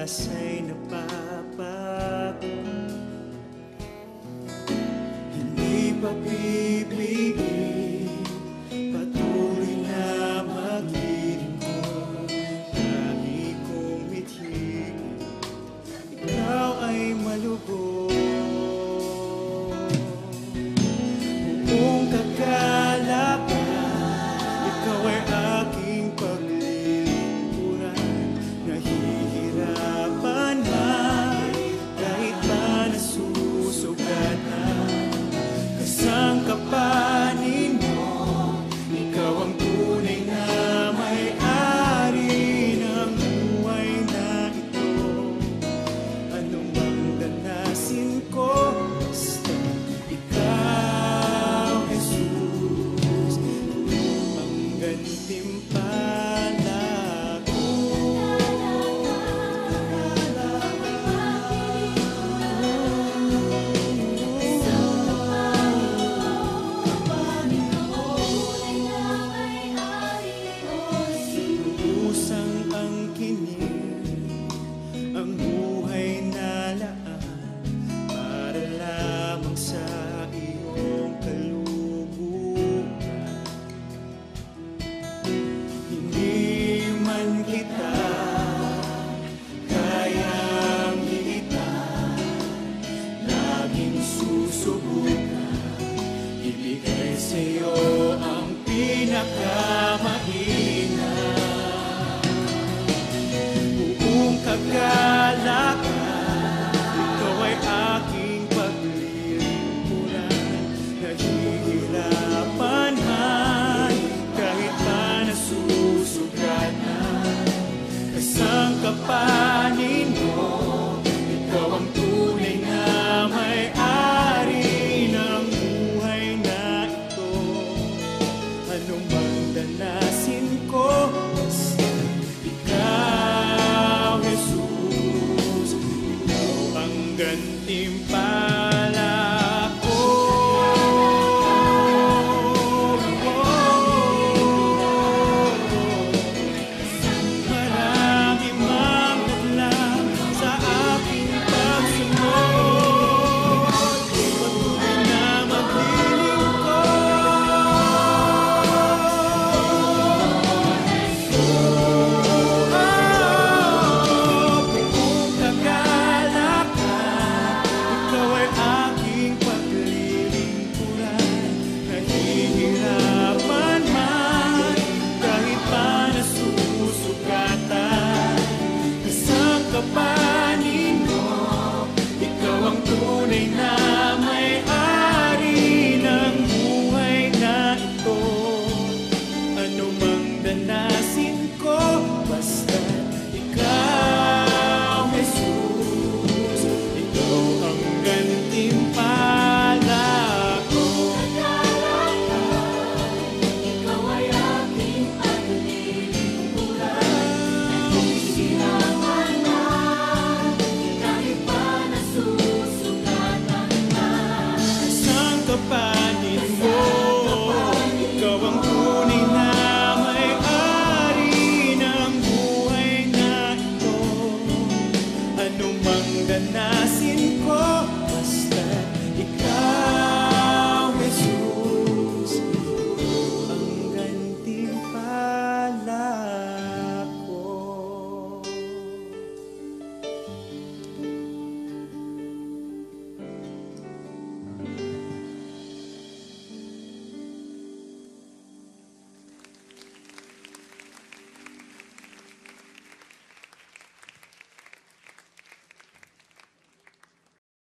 oras ay napapago, hindi pa pipigil, patuloy na maglilingkod. Lagi kong mithig, ikaw ay malubog. Buong kagalakan, ikaw ay aking paglilingkuran. Nahihirapan man, kahit pa nasusugatan. Kasangkapanin mo, ikaw ang tunay na may-ari ng buhay na ito. Ano bang danasin ko, basta ikaw, Jesus, ang gantimpala ko. Usang ang kinig, ang buhay na laan, para lamang sa iyong kaluguran. Hindi man kita kayang liitan, laging susubukan ibigay sa'yo ang pinakamahina. Buong kagalakan, ikaw ay aking paglilingkuran. Nahihirapan man, kahit pa nasusugatan. Kasangkapanin mo, ikaw ang tunay na may-ari ng buhay na ito. Anong bang danasin ko, basta ikaw, Jesus, ikaw ang gantimpala ko. Marami mang hadlang sa aking pagsunod, patuloy na buong kagalakan, ikaw ay aking paglilingkuran. Nahihirapan man, kahit pa nasusugatan. Kasangkapanin